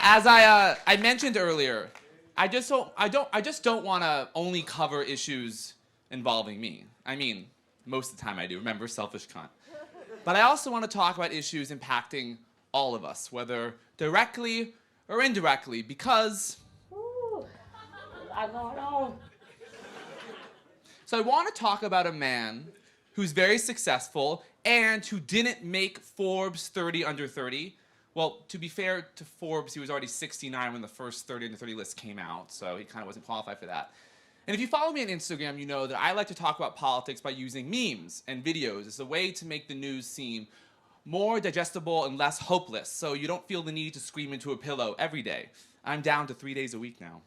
As I mentioned earlier, I just don't want to only cover issues involving me. I mean, most of the time I do. Remember, selfish cunt. But I also want to talk about issues impacting all of us, whether directly or indirectly, because... Ooh, a lot going on. So I want to talk about a man who's very successful and who didn't make Forbes 30 under 30. Well, to be fair to Forbes, he was already 69 when the first 30 under 30 list came out, so he kind of wasn't qualified for that. And if you follow me on Instagram, you know that I like to talk about politics by using memes and videos as a way to make the news seem more digestible and less hopeless, so you don't feel the need to scream into a pillow every day. I'm down to 3 days a week now.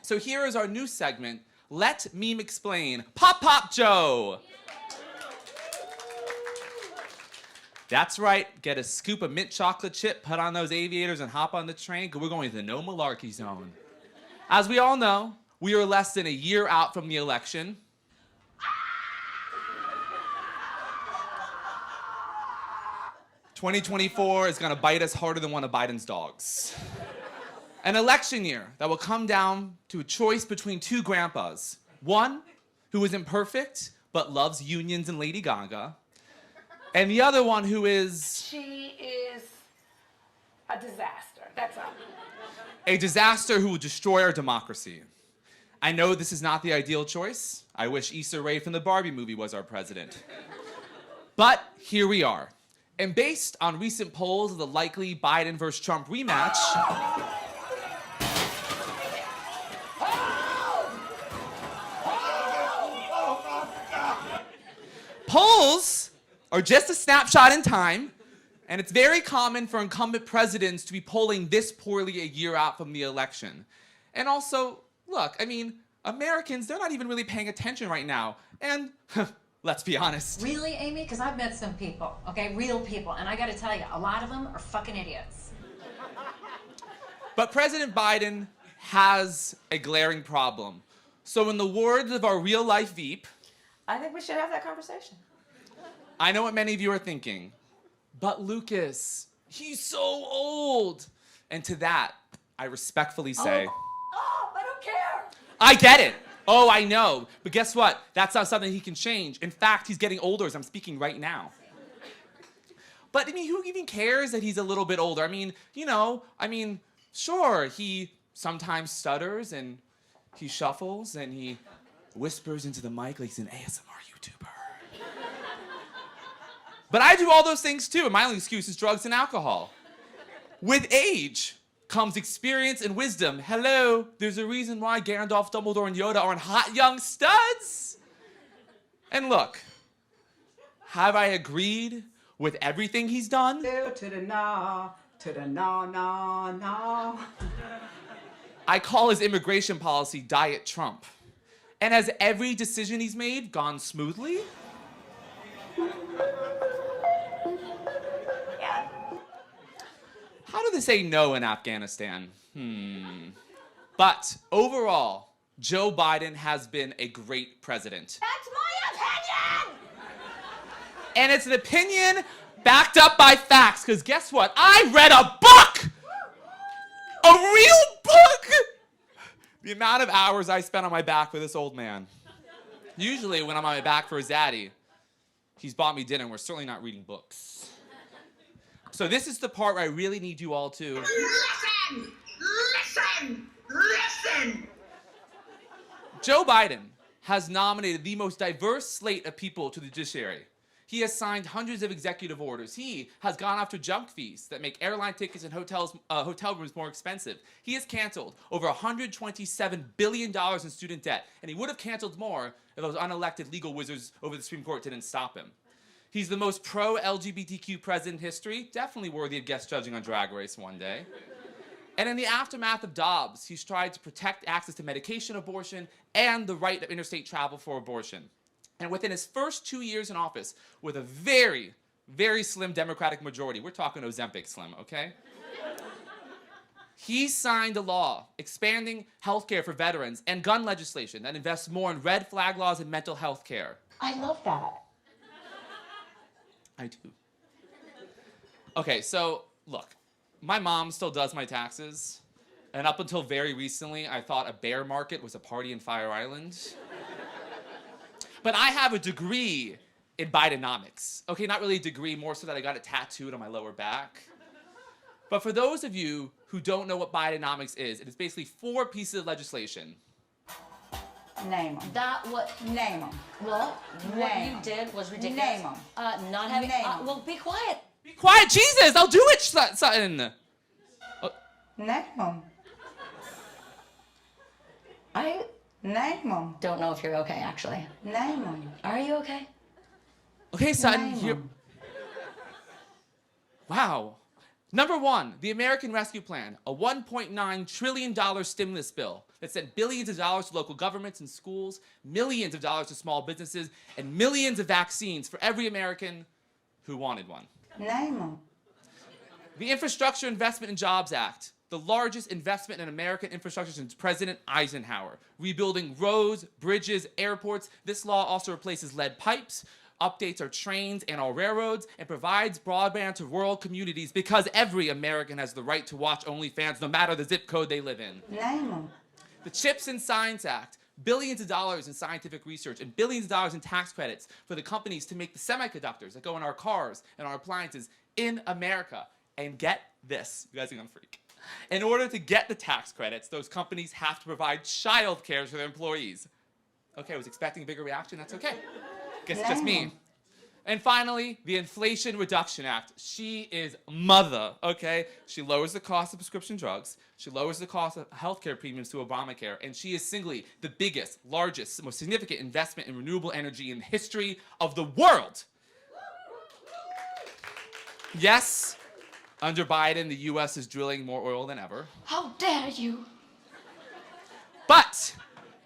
So here is our new segment, Let Meme Explain, Pop Pop Joe! That's right, get a scoop of mint chocolate chip, put on those aviators, and hop on the train, because we're going to the no malarkey zone. As we all know, we are less than a year out from the election. '24 is gonna bite us harder than one of Biden's dogs. An election year that will come down to a choice between two grandpas. One who is imperfect, but loves unions and Lady Gaga. And the other one who is... She is a disaster, that's all. A disaster who will destroy our democracy. I know this is not the ideal choice. I wish Issa Rae from the Barbie movie was our president. But here we are. And based on recent polls of the likely Biden versus Trump rematch, polls are just a snapshot in time, and it's very common for incumbent presidents to be polling this poorly a year out from the election. And also, look, I mean, Americans, they're not even really paying attention right now. And let's be honest. Really, Amy? Because I've met some people, okay? Real people. And I got to tell you, a lot of them are fucking idiots. But President Biden has a glaring problem. So in the words of our real-life Veep, I think we should have that conversation. I know what many of you are thinking, but Lucas, he's so old. And to that, I respectfully say... Oh, I don't care. I get it. Oh, I know. But guess what? That's not something he can change. In fact, he's getting older as I'm speaking right now. But, I mean, who even cares that he's a little bit older? I mean, you know, sure, he sometimes stutters and he shuffles and he whispers into the mic like he's an ASMR YouTuber. But I do all those things too, and my only excuse is drugs and alcohol. With age comes experience and wisdom. Hello, there's a reason why Gandalf, Dumbledore, and Yoda aren't hot young studs. And look, have I agreed with everything he's done? To the no, to the no, no, no. I call his immigration policy Diet Trump. And has every decision he's made gone smoothly? Yeah. How do they say no in Afghanistan? But overall, Joe Biden has been a great president. That's my opinion! And it's an opinion backed up by facts, because guess what? I read a book! A real book! The amount of hours I spent on my back for this old man. Usually when I'm on my back for a zaddy, he's bought me dinner and we're certainly not reading books. So this is the part where I really need you all to... Listen! Listen! Listen! Joe Biden has nominated the most diverse slate of people to the judiciary. He has signed hundreds of executive orders. He has gone after junk fees that make airline tickets and hotel rooms more expensive. He has canceled over $127 billion in student debt, and he would have canceled more if those unelected legal wizards over the Supreme Court didn't stop him. He's the most pro-LGBTQ president in history, definitely worthy of guest judging on Drag Race one day. And in the aftermath of Dobbs, he's tried to protect access to medication abortion and the right of interstate travel for abortion. And within his first 2 years in office, with a very, very slim Democratic majority, we're talking Ozempic slim, okay? He signed a law expanding health care for veterans and gun legislation that invests more in red flag laws and mental health care. I love that. I do. Okay, so look, my mom still does my taxes. And up until very recently, I thought a bear market was a party in Fire Island. But I have a degree in Bidenomics. Okay, not really a degree, more so that I got it tattooed on my lower back. But for those of you who don't know what Bidenomics is, it is basically 4 pieces of legislation. Name them. That what? Name them. Well, what Name you 'em. did was ridiculous. Name 'em. Not having. Name 'em. Well, be quiet. Be quiet, Jesus! I'll do it, Sutton! Name them. I Name them. don't know if you're okay, actually. Name them. Are you okay? Okay, Sutton, Name here. 'em. Wow. Number 1, the American Rescue Plan, a $1.9 trillion stimulus bill that sent billions of dollars to local governments and schools, millions of dollars to small businesses, and millions of vaccines for every American who wanted one. Name them. The Infrastructure Investment and Jobs Act, the largest investment in American infrastructure since President Eisenhower, rebuilding roads, bridges, airports. This law also replaces lead pipes, updates our trains and our railroads, and provides broadband to rural communities because every American has the right to watch OnlyFans no matter the zip code they live in. Name them. The CHIPS and Science Act, billions of dollars in scientific research and billions of dollars in tax credits for the companies to make the semiconductors that go in our cars and our appliances in America. And get this, you guys are gonna freak. In order to get the tax credits, those companies have to provide child care to their employees. Okay, I was expecting a bigger reaction, that's okay. Guess it's just me. And finally, the Inflation Reduction Act. She is mother, okay? She lowers the cost of prescription drugs. She lowers the cost of healthcare premiums to Obamacare. And she is singly the biggest, largest, most significant investment in renewable energy in the history of the world. Yes, under Biden, the U.S. is drilling more oil than ever. How dare you? But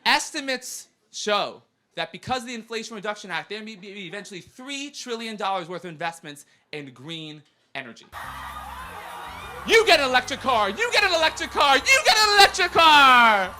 estimates show that because of the Inflation Reduction Act, there may be eventually $3 trillion worth of investments in green energy. You get an electric car! You get an electric car! You get an electric car!